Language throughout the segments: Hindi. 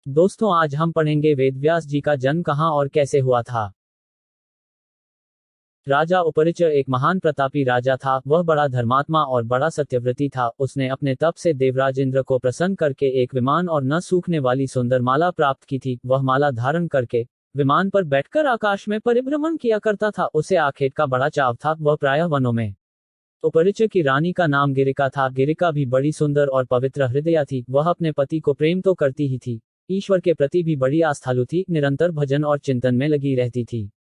दोस्तों आज हम पढ़ेंगे वेदव्यास जी का जन्म कहाँ और कैसे हुआ था। राजा उपरिचर एक महान प्रतापी राजा था। वह बड़ा धर्मात्मा और बड़ा सत्यव्रती था। उसने अपने तप से देवराज इंद्र को प्रसन्न करके एक विमान और न सूखने वाली सुंदर माला प्राप्त की थी। वह माला धारण करके विमान पर बैठकर आकाश में परिभ्रमण किया करता था। उसे आखेट का बड़ा चाव था। वह प्रायः वनों में। उपरिचर की रानी का नाम गिरिका था। गिरिका भी बड़ी सुंदर और पवित्र हृदया थी। वह अपने पति को प्रेम तो करती ही थी, ईश्वर के प्रति भी बड़ी आस्थालु थी। निरंतर भजन और चिंतन में लगी रहती थी।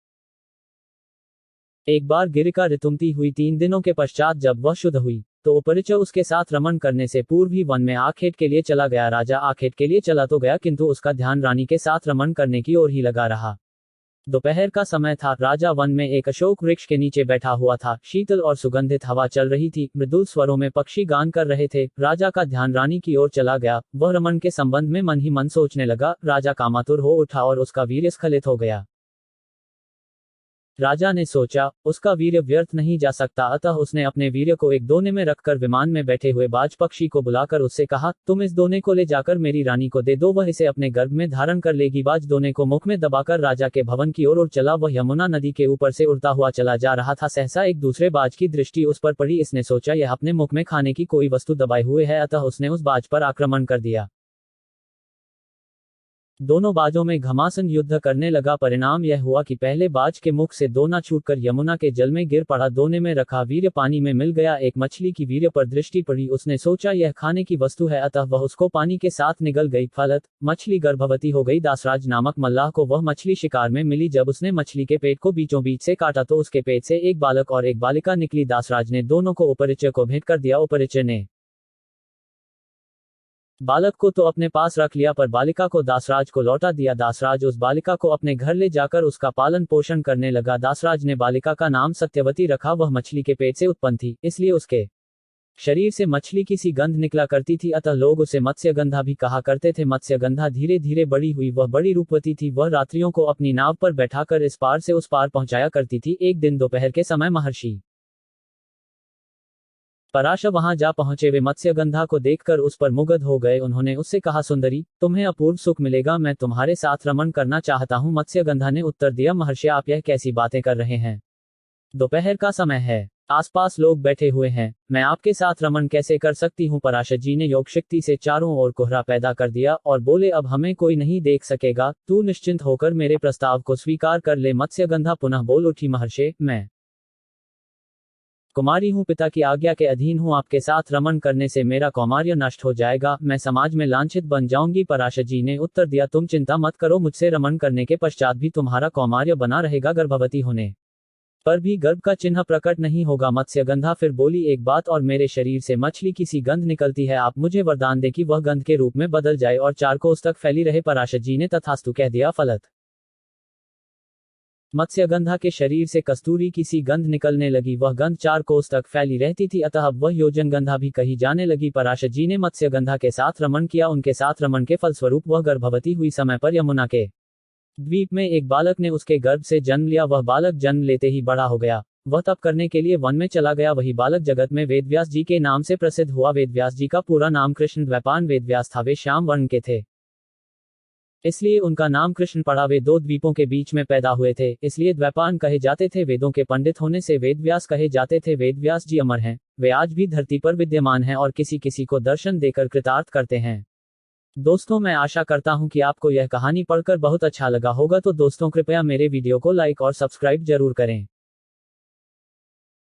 एक बार गिरिका ऋतुमती हुई। 3 दिनों के पश्चात जब वह शुद्ध हुई तो उपरिचर उसके साथ रमण करने से पूर्व ही वन में आखेट के लिए चला गया। राजा आखेट के लिए चला तो गया, किंतु उसका ध्यान रानी के साथ रमण करने की ओर ही लगा रहा। दोपहर का समय था। राजा वन में एक अशोक वृक्ष के नीचे बैठा हुआ था। शीतल और सुगंधित हवा चल रही थी। मृदुल स्वरों में पक्षी गान कर रहे थे। राजा का ध्यान रानी की ओर चला गया। वह रमन के संबंध में मन ही मन सोचने लगा। राजा कामातुर हो उठा और उसका वीर्य स्खलित हो गया। राजा ने सोचा उसका वीर्य व्यर्थ नहीं जा सकता, अतः उसने अपने वीर्य को एक दोने में रखकर विमान में बैठे हुए बाज पक्षी को बुलाकर उससे कहा, तुम इस दोने को ले जाकर मेरी रानी को दे दो, वह इसे अपने गर्भ में धारण कर लेगी। बाज दोने को मुख में दबाकर राजा के भवन की ओर उड़ चला। वह यमुना नदी के ऊपर से उड़ता हुआ चला जा रहा था। सहसा एक दूसरे बाज की दृष्टि उस पर पड़ी। इसने सोचा यह अपने मुख में खाने की कोई वस्तु दबाए हुए है, अतः उसने उस बाज पर आक्रमण कर दिया। दोनों बाजों में घमासान युद्ध करने लगा। परिणाम यह हुआ कि पहले बाज के मुख से दोना छूटकर यमुना के जल में गिर पड़ा। दोने में रखा वीर्य पानी में मिल गया। एक मछली की वीर्य पर दृष्टि पड़ी। उसने सोचा यह खाने की वस्तु है, अतः वह उसको पानी के साथ निगल गई। फलत मछली गर्भवती हो गई। दासराज नामक मल्लाह को वह मछली शिकार में मिली। जब उसने मछली के पेट को बीचों बीच से काटा तो उसके पेट से एक बालक और एक बालिका निकली। दासराज ने दोनों को उपरिचर को भेंट कर दिया। उपरिचर ने बालक को तो अपने पास रख लिया, पर बालिका को दासराज को लौटा दिया। दासराज उस बालिका को अपने घर ले जाकर उसका पालन पोषण करने लगा। दासराज ने बालिका का नाम सत्यवती रखा। वह मछली के पेट से उत्पन्न थी, इसलिए उसके शरीर से मछली की सी गंध निकला करती थी, अतः लोग उसे मत्स्यगंधा भी कहा करते थे। मत्स्यगंधा धीरे धीरे बड़ी हुई। वह बड़ी रूपवती थी। वह रात्रियों को अपनी नाव पर बैठाकर इस पार से उस पार पहुंचाया करती थी। एक दिन दोपहर के समय महर्षि पराशर वहां जा पहुंचे। वे मत्स्यगंधा को देखकर उस पर मुग्ध हो गए। उन्होंने उससे कहा, सुंदरी, तुम्हें अपूर्व सुख मिलेगा, मैं तुम्हारे साथ रमण करना चाहता हूं। मत्स्यगंधा ने उत्तर दिया, महर्षि आप यह कैसी बातें कर रहे हैं? दोपहर का समय है, आसपास लोग बैठे हुए हैं, मैं आपके साथ रमण कैसे कर सकती हूँ? पराशर जी ने योग शक्ति से चारों ओर कोहरा पैदा कर दिया और बोले, अब हमें कोई नहीं देख सकेगा। तू निश्चिंत होकर मेरे प्रस्ताव को स्वीकार कर ले। मत्स्यगंधा पुनः बोल उठी, महर्षि, मैं कुमारी हूँ, पिता की आज्ञा के अधीन हूँ। आपके साथ रमण करने से मेरा कौमार्य नष्ट हो जाएगा, मैं समाज में लांछित बन जाऊंगी। पराशर जी ने उत्तर दिया, तुम चिंता मत करो, मुझसे रमण करने के पश्चात भी तुम्हारा कौमार्य बना रहेगा। गर्भवती होने पर भी गर्भ का चिन्ह प्रकट नहीं होगा। मत्स्यगंधा फिर बोली, एक बात और, मेरे शरीर से मछली की सी गंध निकलती है। आप मुझे वरदान दे कि वह गंध के रूप में बदल जाए और 4 कोस तक फैली रहे। पराशर जी ने तथास्तु कह दिया। फलत मत्स्यगंधा के शरीर से कस्तूरी की सी गंध निकलने लगी। वह गंध 4 कोस तक फैली रहती थी, अतः अब वह योजनगंधा भी कही जाने लगी। पराशर जी ने मत्स्यगंधा के साथ रमण किया। उनके साथ रमण के फलस्वरूप वह गर्भवती हुई। समय पर यमुना के द्वीप में एक बालक ने उसके गर्भ से जन्म लिया। वह बालक जन्म लेते ही बड़ा हो गया। वह तप करने के लिए वन में चला गया। वही बालक जगत में वेदव्यास जी के नाम से प्रसिद्ध हुआ। वेदव्यास जी का पूरा नाम कृष्ण द्वैपायन वेदव्यास था। वे श्याम वर्ण के थे, इसलिए उनका नाम कृष्ण पड़ा। वे 2 द्वीपों के बीच में पैदा हुए थे, इसलिए द्वैपायन कहे जाते थे। वेदों के पंडित होने से वेदव्यास कहे जाते थे। वेदव्यास जी अमर हैं, वे आज भी धरती पर विद्यमान हैं और किसी किसी को दर्शन देकर कृतार्थ करते हैं। दोस्तों, मैं आशा करता हूं कि आपको यह कहानी पढ़कर बहुत अच्छा लगा होगा। तो दोस्तों, कृपया मेरे वीडियो को लाइक और सब्सक्राइब जरूर करें।